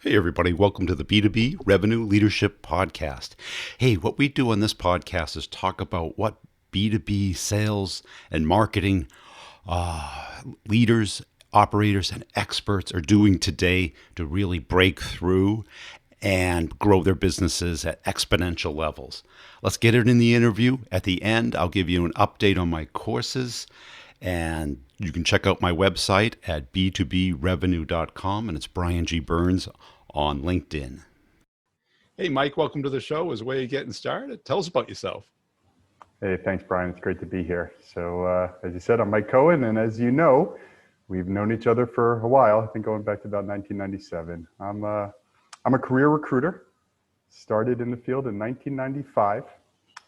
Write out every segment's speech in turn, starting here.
Hey, everybody. Welcome to the B2B Revenue Leadership Podcast. Hey, what we do on this podcast is talk about what B2B sales and marketing leaders, operators, and experts are doing today to really break through and grow their businesses at exponential levels. Let's get it in the interview. At the end, I'll give you an update on my courses, and you can check out my website at b2brevenue.com, and it's Brian G. Burns on LinkedIn. Hey, Mike, welcome to the show. As a way of getting started, tell us about yourself. Hey, thanks, Brian. It's great to be here. So, as you said, I'm Mike Cohen, and as you know, we've known each other for a while. I think going back to about 1997. I'm a career recruiter. Started in the field in 1995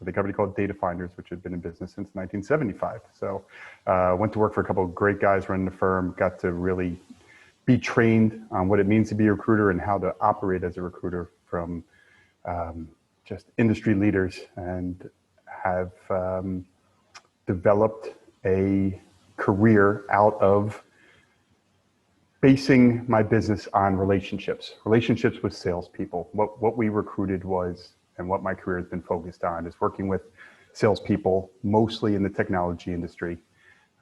with a company called Data Finders, which had been in business since 1975. So, went to work for a couple of great guys running the firm. Got to really be trained on what it means to be a recruiter and how to operate as a recruiter from just industry leaders, and have developed a career out of basing my business on relationships with salespeople. What we recruited was, and what my career has been focused on, is working with salespeople, mostly in the technology industry.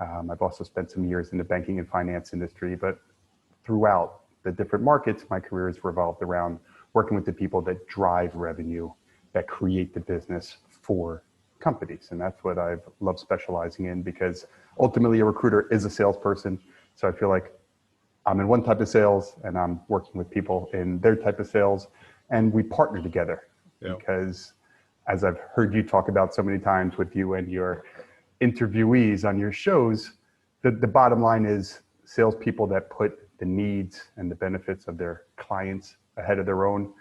I've also spent some years in the banking and finance industry, but throughout the different markets, my career has revolved around working with the people that drive revenue, that create the business for companies. And that's what I've loved specializing in, because ultimately a recruiter is a salesperson. So I feel like I'm in one type of sales and I'm working with people in their type of sales, and we partner together. Yeah. Because as I've heard you talk about so many times with you and your interviewees on your shows, the bottom line is salespeople that put the needs and the benefits of their clients ahead of their own,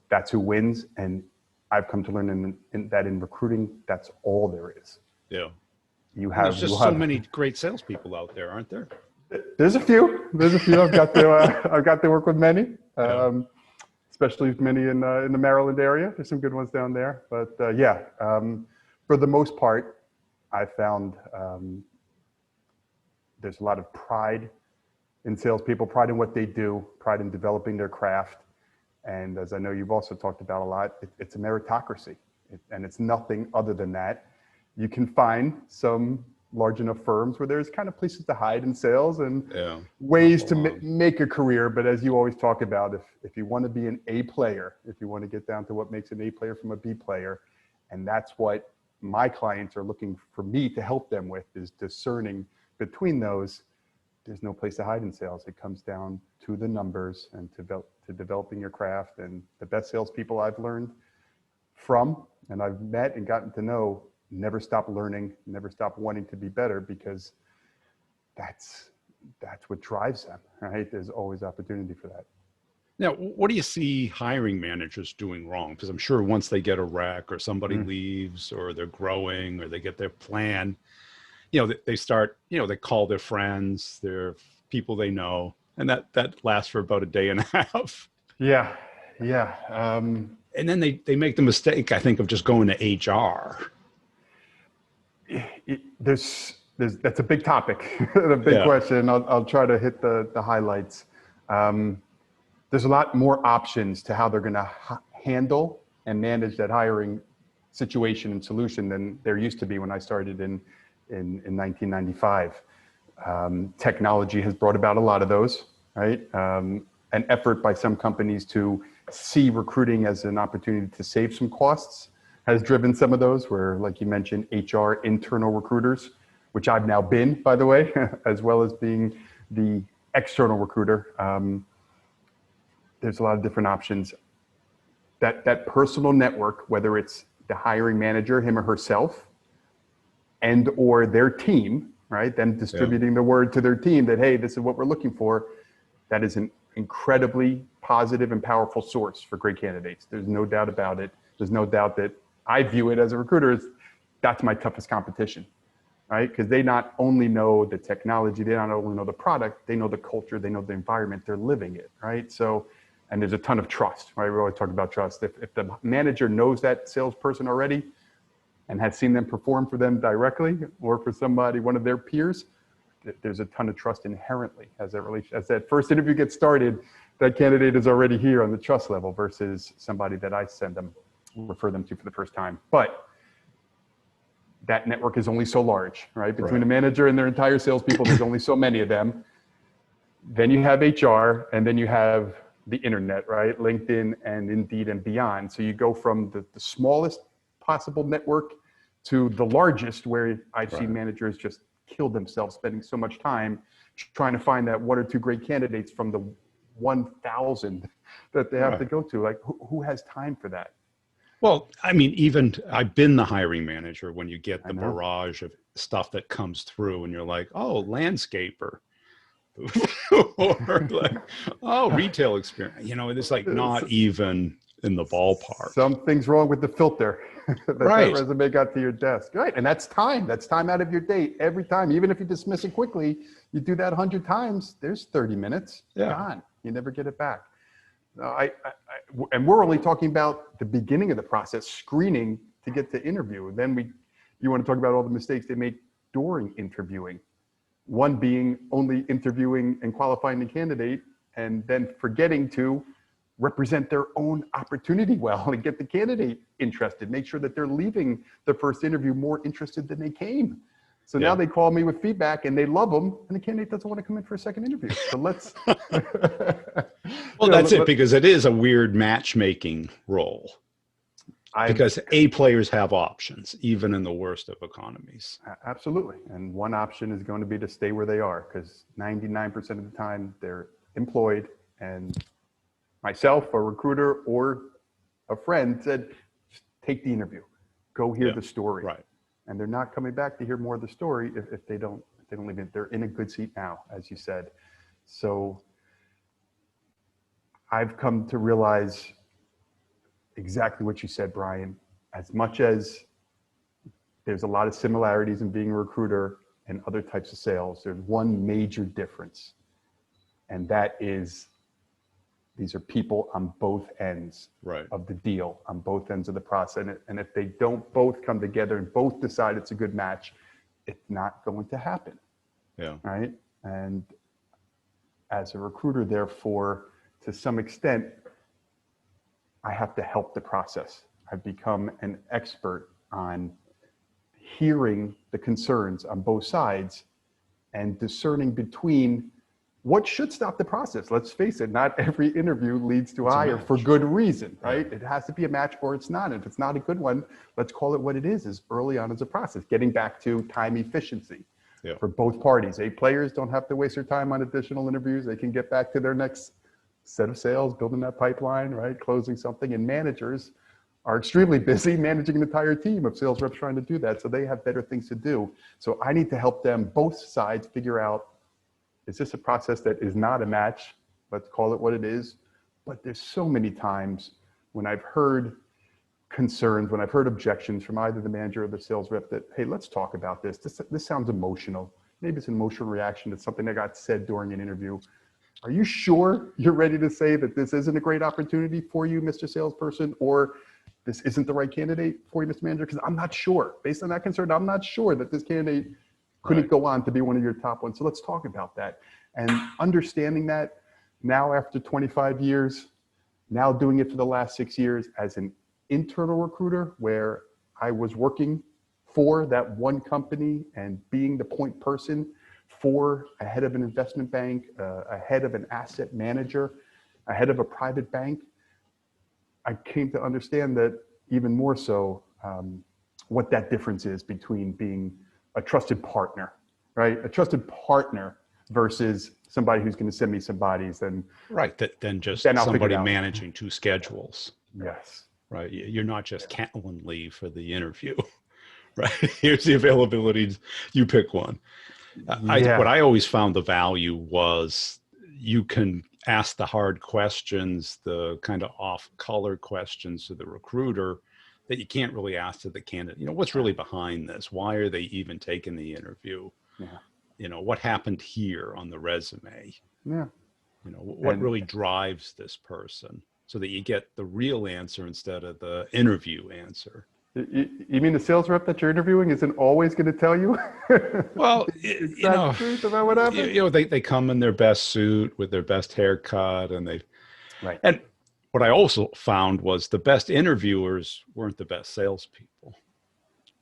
that's who wins. And I've come to learn that in recruiting, that's all there is. Yeah. There's just so many great salespeople out there, aren't there? There's a few. I've got to work with many, especially many in the Maryland area. There's some good ones down there. But for the most part, I found there's a lot of pride in salespeople, pride in what they do, pride in developing their craft. And as I know you've also talked about a lot, it's a meritocracy. And it's nothing other than that. You can find some large enough firms where there's kind of places to hide in sales and ways to make a career. But as you always talk about, if you want to be an A player, if you want to get down to what makes an A player from a B player, and that's what my clients are looking for me to help them with, is discerning between those. There's no place to hide in sales. It comes down to the numbers and to developing your craft. And the best salespeople I've learned from, and I've met and gotten to know, never stop learning, never stop wanting to be better, because that's what drives them, right? There's always opportunity for that. Now, what do you see hiring managers doing wrong? Because I'm sure once they get a rec, or somebody leaves, or they're growing, or they get their plan, they start, they call their friends, their people they know, and that lasts for about a day and a half. Yeah. And then they make the mistake, I think, of just going to HR. That's a big topic, a big question. I'll try to hit the highlights. There's a lot more options to how they're going to handle and manage that hiring situation and solution than there used to be when I started in 1995. Technology has brought about a lot of those, right? An effort by some companies to see recruiting as an opportunity to save some costs has driven some of those, where, like you mentioned, HR, internal recruiters, which I've now been, by the way, as well as being the external recruiter. There's a lot of different options. That personal network, whether it's the hiring manager, him or herself, and or their team, right? Them distributing the word to their team that, hey, this is what we're looking for. That is an incredibly positive and powerful source for great candidates. There's no doubt about it. There's no doubt that I view it as a recruiter as that's my toughest competition, right? Because they not only know the technology, they not only know the product, they know the culture, they know the environment, they're living it, right? So, and there's a ton of trust, right? We always talk about trust. If the manager knows that salesperson already and has seen them perform for them directly or for somebody, one of their peers, there's a ton of trust inherently as that first interview gets started. that candidate is already here on the trust level versus somebody that I send them, refer them to for the first time. But that network is only so large, right? Between the manager and their entire salespeople, there's only so many of them. Then you have HR, and then you have the internet, right? LinkedIn and Indeed and beyond. So you go from the smallest possible network to the largest, where I've seen managers just kill themselves spending so much time trying to find that one or two great candidates from the 1,000 that they have to go to. Like, who has time for that? Well, I mean, even I've been the hiring manager when you get the barrage of stuff that comes through and you're like, oh, landscaper. Or like, oh, retail experience. You know, it's like not even in the ballpark. Something's wrong with the filter that resume got to your desk. Right. And that's time. That's time out of your day every time. Even if you dismiss it quickly, you do that 100 times, there's 30 minutes gone. You never get it back. And we're only talking about the beginning of the process, screening to get to interview. Then you want to talk about all the mistakes they make during interviewing. One being only interviewing and qualifying the candidate and then forgetting to represent their own opportunity well and get the candidate interested, make sure that they're leaving the first interview more interested than they came. So now they call me with feedback and they love them, and the candidate doesn't want to come in for a second interview. So let's. Well, that's it, because it is a weird matchmaking role. Because A players have options, even in the worst of economies. Absolutely. And one option is going to be to stay where they are, because 99% of the time they're employed, and myself, a recruiter, or a friend said, take the interview, go hear the story. Right. And they're not coming back to hear more of the story if they don't leave it. They're in a good seat now, as you said. So I've come to realize exactly what you said, Brian. As much as there's a lot of similarities in being a recruiter and other types of sales, there's one major difference. And that is, these are people on both ends of the deal, on both ends of the process. And if they don't both come together and both decide it's a good match, it's not going to happen. Yeah. Right. And as a recruiter, therefore, to some extent, I have to help the process. I've become an expert on hearing the concerns on both sides and discerning between what should stop the process. Let's face it, not every interview leads to a hire for good reason, right? It has to be a match or it's not. If it's not a good one, let's call it what it is early on as a process, getting back to time efficiency for both parties. A, players don't have to waste their time on additional interviews. They can get back to their next set of sales, building that pipeline, right? Closing something. And managers are extremely busy managing an entire team of sales reps trying to do that. So they have better things to do. So I need to help them, both sides, figure out, is this a process that is not a match? Let's call it what it is. But there's so many times when I've heard concerns, when I've heard objections from either the manager or the sales rep that, hey, let's talk about this. This sounds emotional. Maybe it's an emotional reaction to something that got said during an interview. Are you sure you're ready to say that this isn't a great opportunity for you, Mr. Salesperson, or this isn't the right candidate for you, Mr. Manager? Because I'm not sure. Based on that concern, I'm not sure that this candidate couldn't go on to be one of your top ones. So let's talk about that. And understanding that now after 25 years, now doing it for the last 6 years as an internal recruiter, where I was working for that one company and being the point person for a head of an investment bank, a head of an asset manager, a head of a private bank, I came to understand that even more so, what that difference is between being a trusted partner, right? A trusted partner versus somebody who's going to send me some bodies and then just somebody managing two schedules. Yes. Right. You're not just Callan leave for the interview, right? Here's the availability. You pick one. What I always found the value was you can ask the hard questions, the kind of off-color questions to the recruiter that you can't really ask to the candidate. You know, what's really behind this? Why are they even taking the interview? You know, what happened here on the resume? You know, what really drives this person, so that you get the real answer instead of the interview answer. You mean the sales rep that you're interviewing isn't always going to tell you Well, the exact truth about what happened? they come in their best suit with their best haircut, Right. and what I also found was the best interviewers weren't the best salespeople,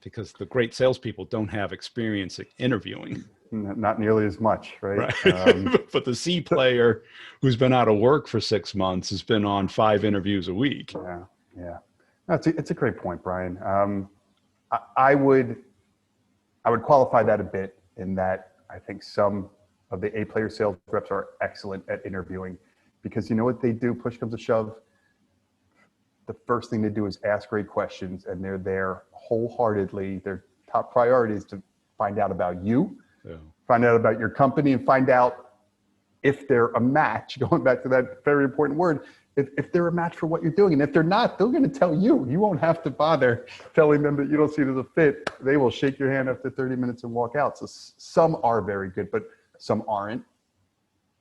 because the great salespeople don't have experience interviewing. Not nearly as much, right? Right. But the C player who's been out of work for 6 months has been on 5 interviews a week. Yeah, yeah. No, it's a great point, Brian. I would qualify that a bit in that I think some of the A-player sales reps are excellent at interviewing, because you know what they do, push comes to shove, the first thing they do is ask great questions, and they're there wholeheartedly. Their top priority is to find out about you, find out about your company, and find out if they're a match, going back to that very important word, if they're a match for what you're doing. And if they're not, they're going to tell you. You won't have to bother telling them that you don't see it as a fit. They will shake your hand after 30 minutes and walk out. So some are very good, but some aren't.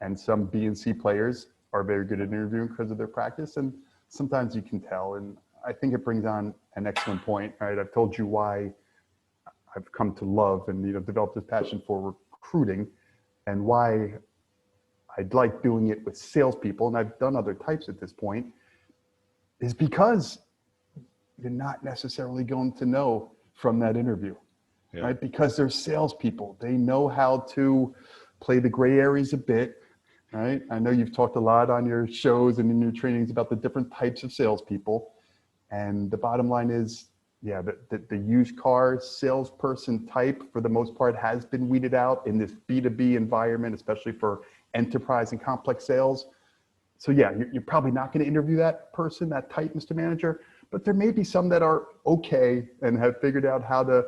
And some B and C players are very good at interviewing because of their practice. And sometimes you can tell. And I think it brings on an excellent point, right? I've told you why I've come to love and developed this passion for recruiting, and why I'd like doing it with salespeople, and I've done other types at this point, is because you're not necessarily going to know from that interview, right? Because they're salespeople. They know how to play the gray areas a bit, right? I know you've talked a lot on your shows and in your trainings about the different types of salespeople. And the bottom line is, yeah, the used car salesperson type, for the most part, has been weeded out in this B2B environment, especially for enterprise and complex sales. So yeah, you're probably not going to interview that person, that type, Mr. Manager, but there may be some that are okay and have figured out how to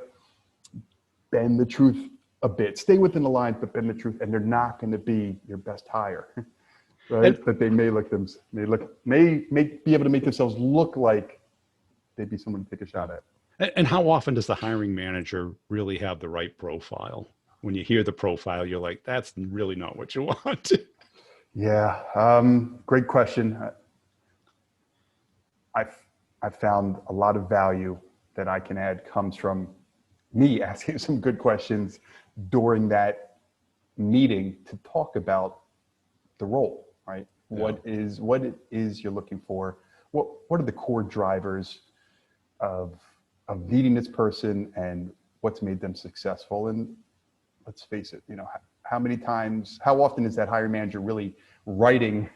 bend the truth a bit, stay within the lines, but bend the truth, and they're not going to be your best hire, right? But they may be able to make themselves look like they'd be someone to take a shot at. And how often does the hiring manager really have the right profile? When you hear the profile, you're like, that's really not what you want. Yeah, great question. I've found a lot of value that I can add comes from me asking some good questions during that meeting to talk about the role, right? Yeah. What it is you're looking for? What are the core drivers of needing this person, and what's made them successful? And let's face it, how often is that hiring manager really writing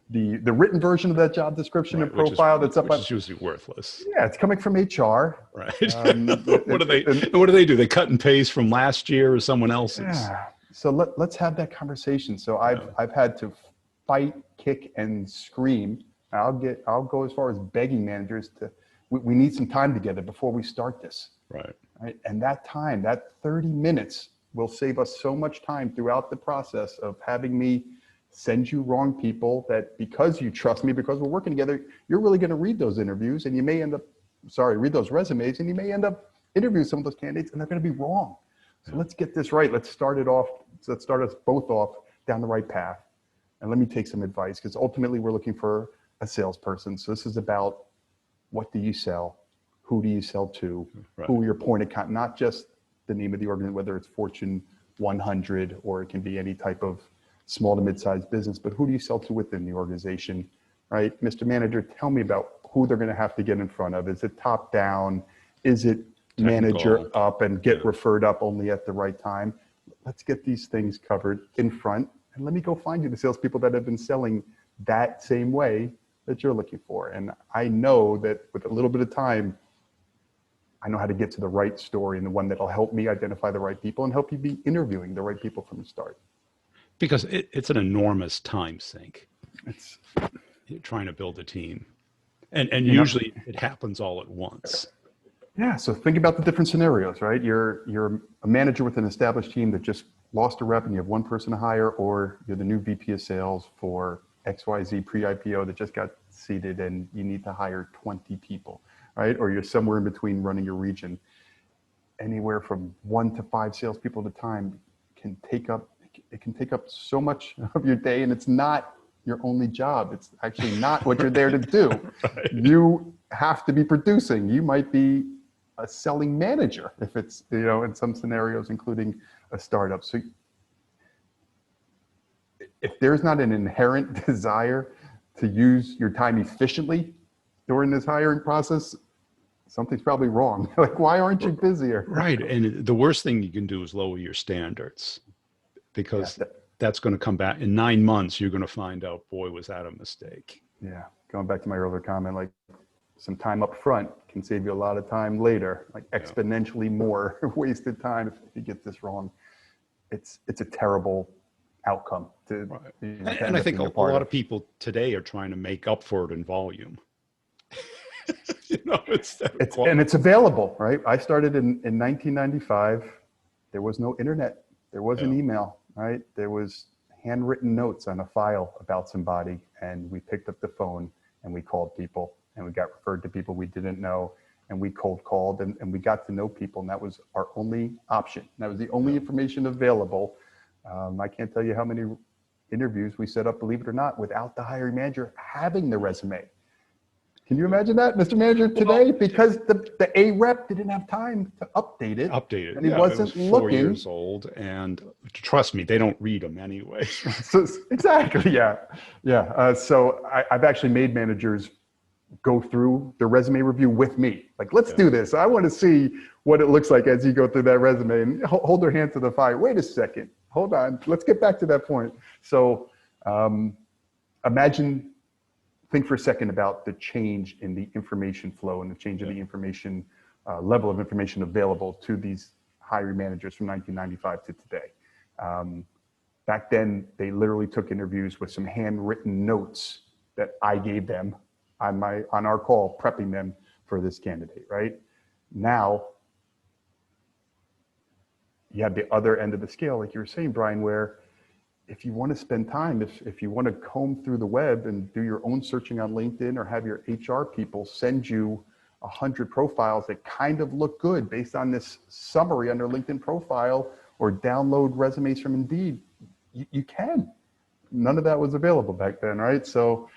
the written version of that job description and profile that's up? Which is usually worthless. Yeah, it's coming from HR. Right. What do they do? They cut and paste from last year or someone else's. Yeah. So let's have that conversation. So I've had to fight, kick, and scream. I'll go as far as begging managers to. We need some time together before we start this. Right. And that time, that 30 minutes, will save us so much time throughout the process of having me send you wrong people that, because you trust me, because we're working together, you're really going to read those interviews, and you may end up, read those resumes, and you may end up interviewing some of those candidates, and they're going to be wrong. So let's get this right. Let's start us both off down the right path. And let me take some advice, because ultimately we're looking for a salesperson. So this is about, what do you sell? Who do you sell to? Right. Who are your point of contact? Not just the name of the organization, whether it's Fortune 100 or it can be any type of small to mid-sized business, but who do you sell to within the organization, right? Mr. Manager, tell me about who they're going to have to get in front of. Is it top down? Is it manager up and get referred up only at the right time? Let's get these things covered in front, and let me go find you the salespeople that have been selling that same way that you're looking for. And I know that with a little bit of time, I know how to get to the right story, and the one that'll help me identify the right people and help you be interviewing the right people from the start. Because it's an enormous time sink. You're trying to build a team. And usually it happens all at once. Yeah, so think about the different scenarios, right? You're a manager with an established team that just lost a rep and you have one person to hire, or you're the new VP of sales for XYZ pre-IPO that just got seated and you need to hire 20 people. Right? Or you're somewhere in between running your region. Anywhere from 1 to 5 salespeople at a time can take up so much of your day, and it's not your only job. It's actually not what you're there to do. Right. You have to be producing. You might be a selling manager if it's, in some scenarios, including a startup. So if there's not an inherent desire to use your time efficiently during this hiring process, something's probably wrong. Like, why aren't you busier? Right. And the worst thing you can do is lower your standards, because that's going to come back in 9 months. You're going to find out, boy, was that a mistake. Yeah. Going back to my earlier comment, like some time up front can save you a lot of time later, like exponentially more wasted time if you get this wrong. It's a terrible outcome to, and I think a lot of people today are trying to make up for it in volume. And it's available, right? I started in 1995. There was no internet. There wasn't email, right? There was handwritten notes on a file about somebody, and we picked up the phone and we called people, and we got referred to people we didn't know, and we cold called, and we got to know people, and that was our only option. That was the only information available. I can't tell you how many interviews we set up, believe it or not, without the hiring manager having the resume. Can you imagine that, Mr. Manager, today? Because the A rep didn't have time to update it. And he wasn't it was 4 years old. And trust me, they don't read them anyway. So, exactly, yeah. So I've actually made managers go through the resume review with me. Like, let's do this. I want to see what it looks like as you go through that resume, and hold their hand to the fire. Wait a second. Hold on. Let's get back to that point. So think for a second about the change in the information flow and the change in the information, level of information available to these hiring managers from 1995 to today. Back then, they literally took interviews with some handwritten notes that I gave them on our call, prepping them for this candidate, right? Now, you have the other end of the scale, like you were saying, Brian, where if you want to spend time, if you want to comb through the web and do your own searching on LinkedIn, or have your HR people send you 100 profiles that kind of look good based on this summary on their LinkedIn profile, or download resumes from Indeed, you can. None of that was available back then, right? So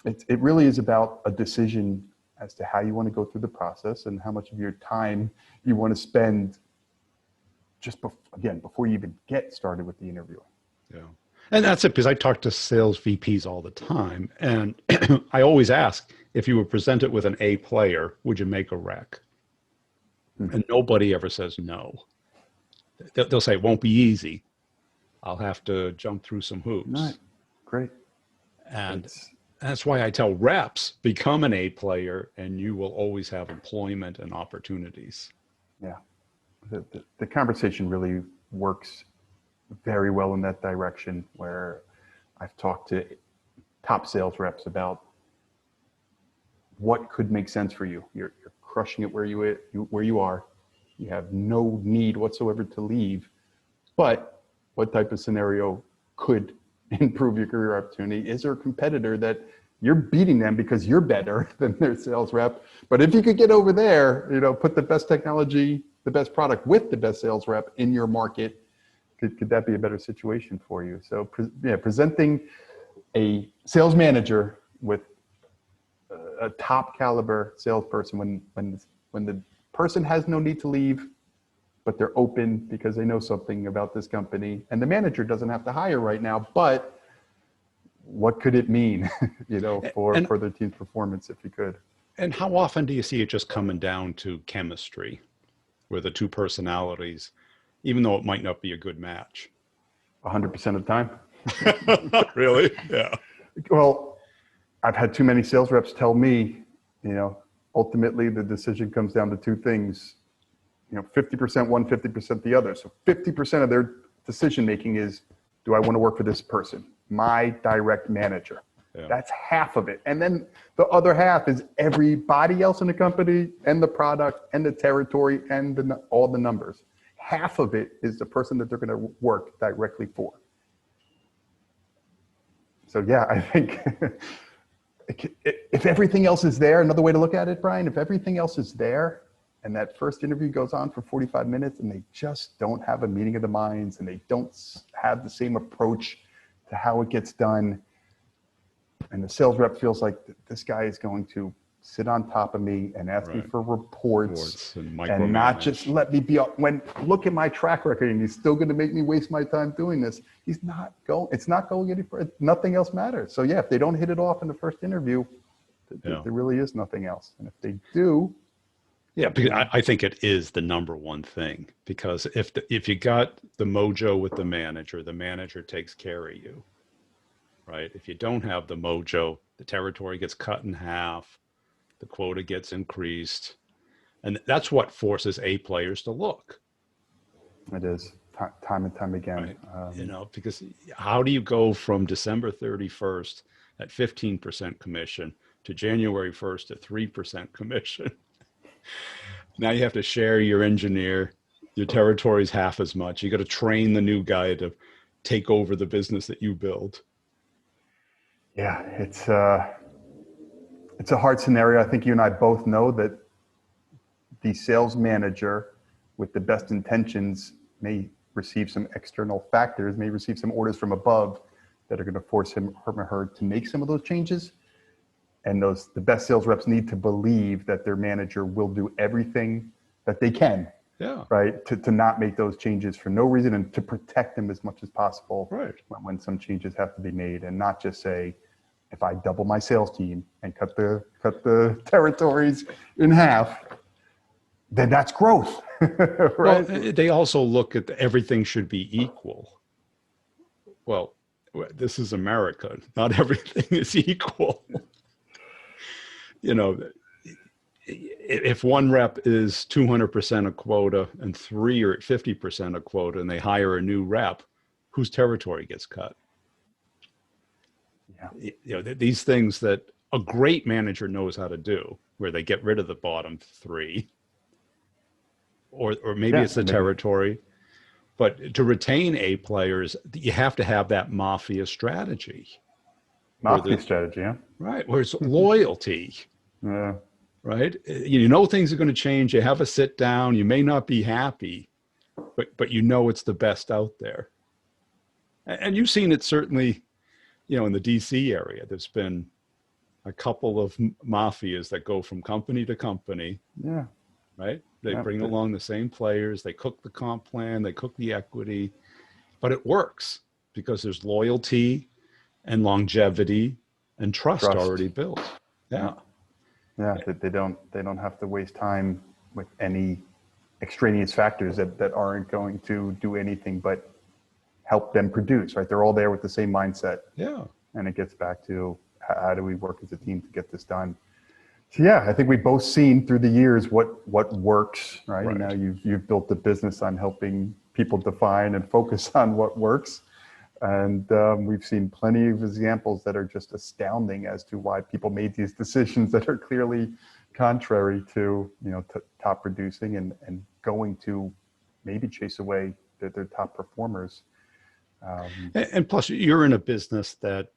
it really is about a decision as to how you want to go through the process and how much of your time you want to spend just before you even get started with the interviewing. Yeah. And that's it, because I talk to sales VPs all the time, and I always ask, if you were presented with an A player, would you make a rec? And nobody ever says no. They'll say, it won't be easy. I'll have to jump through some hoops. Right. Great. And that's why I tell reps, become an A player, and you will always have employment and opportunities. Yeah. The conversation really works very well in that direction, where I've talked to top sales reps about what could make sense for you. You're crushing it where you are. You have no need whatsoever to leave. But what type of scenario could improve your career opportunity? Is there a competitor that you're beating them because you're better than their sales rep? But if you could get over there, put the best technology, the best product with the best sales rep in your market, could that be a better situation for you? So presenting a sales manager with a top caliber salesperson when the person has no need to leave, but they're open because they know something about this company, and the manager doesn't have to hire right now, but what could it mean, for their team's performance if you could? And how often do you see it just coming down to chemistry, where the two personalities, even though it might not be a good match? 100% of the time. Really? Yeah. Well, I've had too many sales reps tell me, ultimately the decision comes down to two things, 50% one, 50% the other. So 50% of their decision making is, do I want to work for this person, my direct manager? Yeah. That's half of it. And then the other half is everybody else in the company, and the product, and the territory, and all the numbers. Half of it is the person that they're going to work directly for. So yeah, I think if everything else is there, another way to look at it, Brian, if everything else is there, and that first interview goes on for 45 minutes and they just don't have a meeting of the minds, and they don't have the same approach to how it gets done, and the sales rep feels like this guy is going to sit on top of me and ask me Right. for reports Reports and and not just micromanage. let me be up. When look at my track record and he's still going to make me waste my time doing this. He's not going. It's not going any further. Nothing else matters. So yeah, if they don't hit it off in the first interview, Yeah. there really is nothing else. And if they do, Yeah, you because know, I think it is the number one thing. Because if you got the mojo with the manager takes care of you, right? If you don't have the mojo, the territory gets cut in half, the quota gets increased, and that's what forces A players to look, it is time and time again. right? Because how do you go from December 31st at 15% commission to January 1st at 3% commission? Now you have to share your engineer. Your territory is half as much. You got to train the new guy to take over the business that you build. Yeah, it's a hard scenario. I think you and I both know that the sales manager with the best intentions may receive some external factors, may receive some orders from above that are going to force him or her to make some of those changes. And the best sales reps need to believe that their manager will do everything that they can, Yeah, right, to not make those changes for no reason and to protect them as much as possible right. when some changes have to be made, and not just say, if I double my sales team and cut the territories in half, then that's growth, Well, right? they also look at everything should be equal. Well, this is America. Not everything is equal. You know, if one rep is 200% a quota and three are at 50% a quota and they hire a new rep, whose territory gets cut? Yeah, These things that a great manager knows how to do, where they get rid of the bottom three, or maybe yeah, it's the territory. But to retain A players, you have to have that mafia strategy, where mafia strategy, yeah. where it's loyalty, Yeah, right? You know things are going to change. You have a sit down. You may not be happy, but you know it's the best out there. And you've seen it certainly, in the DC area. There's been a couple of mafias that go from company to company, yeah, right? They yeah. bring along the same players, they cook the comp plan, they cook the equity, but it works because there's loyalty and longevity and trust Trust. already built. Yeah, Yeah. yeah. They don't have to waste time with any extraneous factors that aren't going to do anything but help them produce. Right? They're all there with the same mindset, Yeah. and it gets back to how do we work as a team to get this done. So yeah, I think we've both seen through the years what works, right? And now Right. you've built a business on helping people define and focus on what works. And we've seen plenty of examples that are just astounding as to why people made these decisions that are clearly contrary to top producing and going to maybe chase away their top performers. And plus, you're in a business that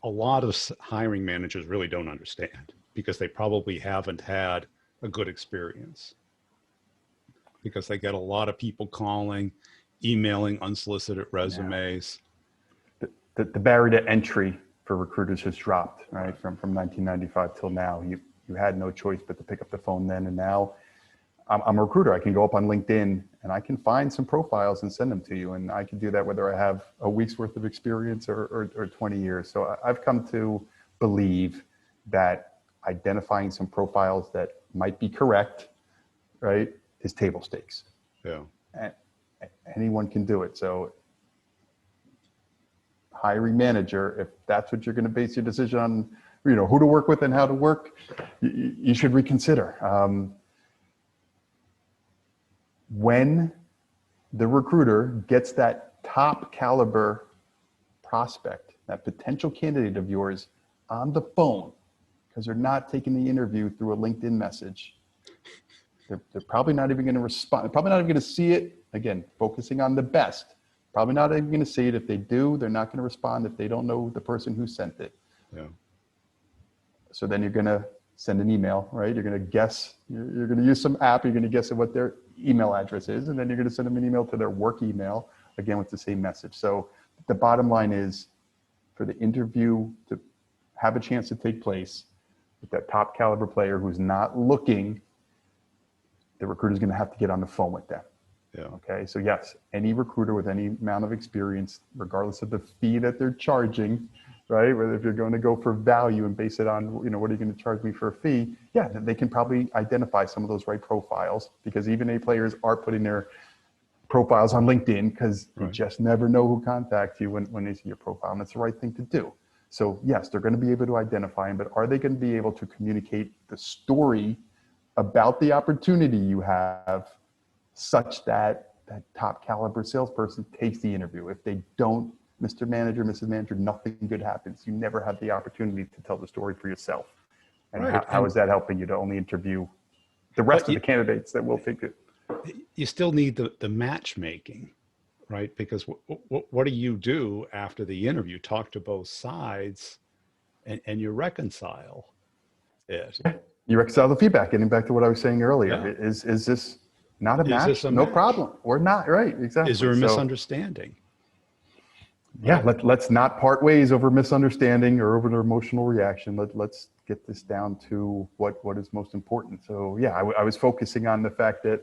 a lot of hiring managers really don't understand because they probably haven't had a good experience, because they get a lot of people calling, emailing unsolicited Yeah. resumes. The barrier to entry for recruiters has dropped, right? Right. From 1995 till now. You had no choice but to pick up the phone then, and now I'm a recruiter. I can go up on LinkedIn and I can find some profiles and send them to you. And I can do that whether I have a week's worth of experience or 20 years. So I've come to believe that identifying some profiles that might be correct, right, is table stakes. Yeah. And anyone can do it. So hiring manager, if that's what you're going to base your decision on, who to work with and how to work, you should reconsider. When the recruiter gets that top caliber prospect, that potential candidate of yours on the phone, because they're not taking the interview through a LinkedIn message, they're probably not even going to respond. They're probably not even going to see it. Again, focusing on the best. Probably not even going to see it. If they do, they're not going to respond if they don't know the person who sent it. Yeah. So then you're going to send an email, right? You're going to guess, you're going to use some app, you're going to guess at what their email address is, and then you're going to send them an email to their work email, again with the same message. So the bottom line is, for the interview to have a chance to take place, with that top caliber player who's not looking, the recruiter's going to have to get on the phone with them. Yeah. Okay. So yes, any recruiter with any amount of experience, regardless of the fee that they're charging, right? Whether if you're going to go for value and base it on, you know, what are you going to charge me for a fee? Yeah, they can probably identify some of those right profiles, because even A players are putting their profiles on LinkedIn, because you just never know who contacts you when they see your profile, and that's the right thing to do. So yes, they're going to be able to identify them, but are they going to be able to communicate the story about the opportunity you have such that that top caliber salesperson takes the interview? If they don't, Mr. Manager, Mrs. Manager, nothing good happens. You never have the opportunity to tell the story for yourself. And how is that helping you to only interview the rest of the candidates that will take it? You still need the matchmaking, right? Because what do you do after the interview? Talk to both sides and you reconcile it. You reconcile the feedback, getting back to what I was saying earlier. Yeah. Is this not a match? No problem. Or not, right? Exactly. Is there a misunderstanding? Yeah, let's not part ways over misunderstanding or over an emotional reaction. Let's get this down to what is most important. So yeah, I was focusing on the fact that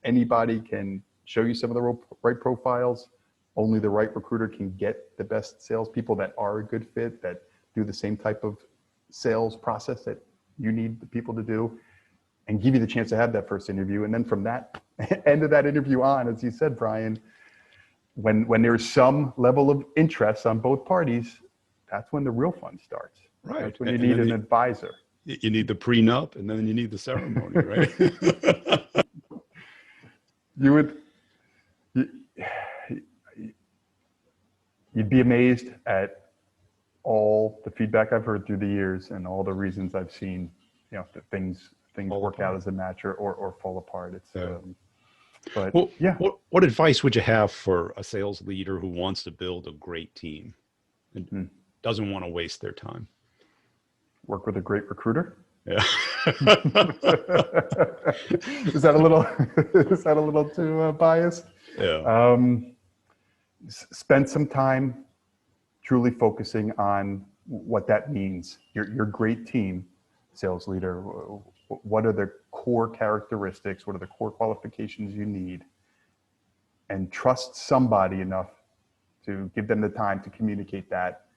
anybody can show you some of the right profiles. Only the right recruiter can get the best salespeople that are a good fit, that do the same type of sales process that you need the people to do, and give you the chance to have that first interview. And then from that end of that interview on, as you said, Brian, when there's some level of interest on both parties, that's when the real fun starts. Right. That's when you need an advisor. You need the prenup, and then you need the ceremony, right? You'd be amazed at all the feedback I've heard through the years and all the reasons I've seen, you know, that things work out as a match or fall apart. It's but well, yeah. What advice would you have for a sales leader who wants to build a great team and doesn't want to waste their time? Work with a great recruiter. Yeah. Is that a little too biased? Yeah. Spend some time truly focusing on what that means. Your great team, sales leader. What are the core characteristics? What are the core qualifications you need? And trust somebody enough to give them the time to communicate that.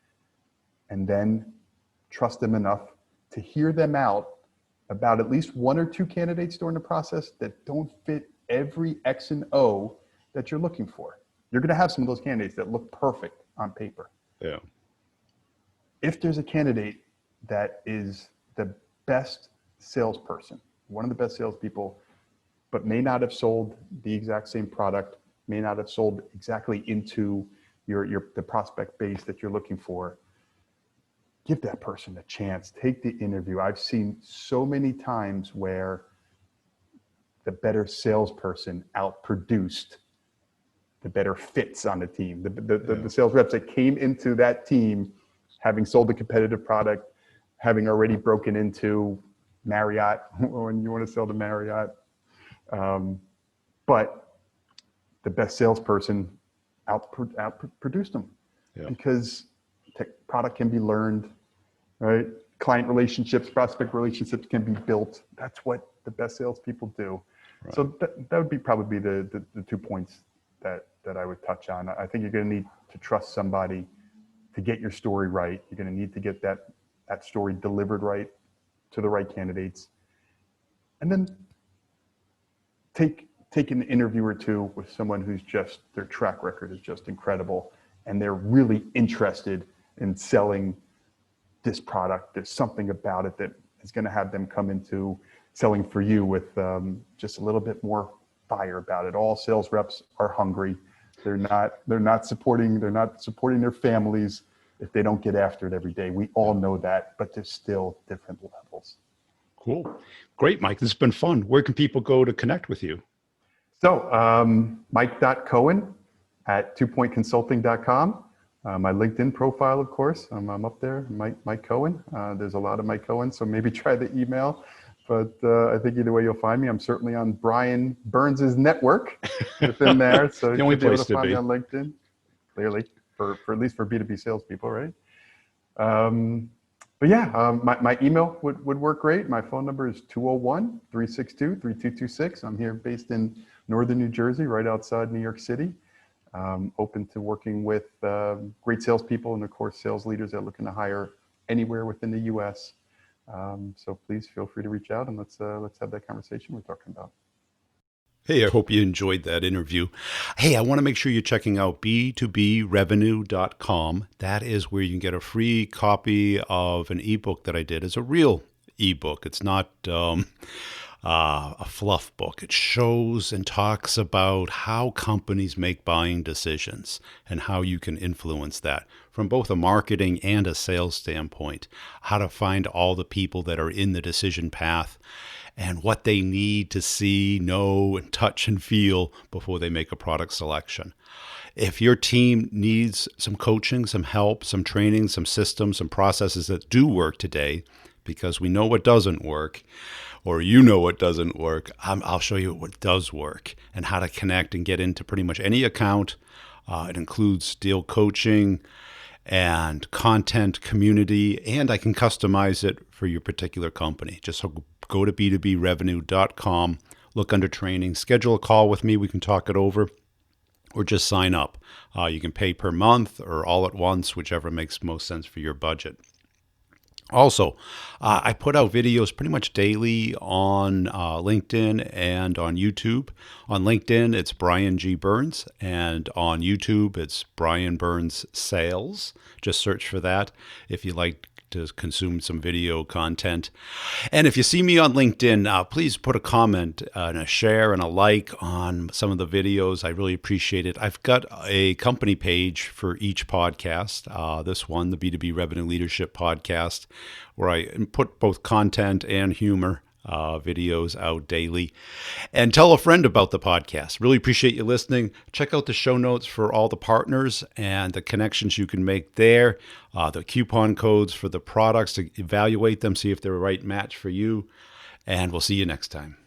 And then trust them enough to hear them out about at least one or two candidates during the process that don't fit every X and O that you're looking for. You're going to have some of those candidates that look perfect on paper. Yeah. If there's a candidate that is the best salesperson, one of the best salespeople, but may not have sold the exact same product, may not have sold exactly into the prospect base that you're looking for, give that person a chance. Take the interview. I've seen so many times where the better salesperson outproduced the better fits on the team. The sales reps that came into that team having sold a competitive product, having already broken into Marriott when you want to sell to Marriott. But the best salesperson outproduced them because product can be learned, right? Client relationships, prospect relationships can be built. That's what the best salespeople do. Right. So that would be probably the 2 points that I would touch on. I think you're going to need to trust somebody to get your story right. You're going to need to get that story delivered right to the right candidates. And then take an interview or two with someone who's just, their track record is just incredible, and they're really interested in selling this product. There's something about it that is going to have them come into selling for you with just a little bit more fire about it. All sales reps are hungry. They're not supporting their families if they don't get after it every day. We all know that, but there's still different levels. Cool. Great, Mike. This has been fun. Where can people go to connect with you? So Mike.Cohen at 2pointconsulting.com. My LinkedIn profile, of course, I'm up there, Mike Cohen. There's a lot of Mike Cohen, so maybe try the email. But I think either way you'll find me. I'm certainly on Brian Burns's network within there. So the only place to find me on LinkedIn, clearly, for at least for B2B salespeople, right? But But yeah, my email would work great. My phone number is 201-362-3226. I'm here based in northern New Jersey, right outside New York City. Open to working with great salespeople and, of course, sales leaders that are looking to hire anywhere within the U.S. So please feel free to reach out and let's have that conversation we're talking about. Hey, I hope you enjoyed that interview. Hey, I want to make sure you're checking out b2brevenue.com. That is where you can get a free copy of an ebook that I did. It's a real ebook. It's not a fluff book. It shows and talks about how companies make buying decisions and how you can influence that from both a marketing and a sales standpoint, how to find all the people that are in the decision path and what they need to see, know, and touch and feel before they make a product selection. If your team needs some coaching, some help, some training, some systems, some processes that do work today, because we know what doesn't work, or you know what doesn't work, I'll show you what does work and how to connect and get into pretty much any account. It includes deal coaching and content, community, and I can customize it for your particular company. Just go to b2brevenue.com, look under training, schedule a call with me. We can talk it over, or just sign up. You can pay per month or all at once, whichever makes most sense for your budget. Also, I put out videos pretty much daily on LinkedIn and on YouTube. On LinkedIn, it's Brian G. Burns, and on YouTube, it's Brian Burns Sales. Just search for that if you like to consume some video content. And if you see me on LinkedIn, please put a comment and a share and a like on some of the videos. I really appreciate it. I've got a company page for each podcast. This one, the B2B Revenue Leadership Podcast, where I put both content and humor videos out daily. And tell a friend about the podcast. Really appreciate you listening. Check out the show notes for all the partners and the connections you can make there, the coupon codes for the products to evaluate them, see if they're a right match for you. And we'll see you next time.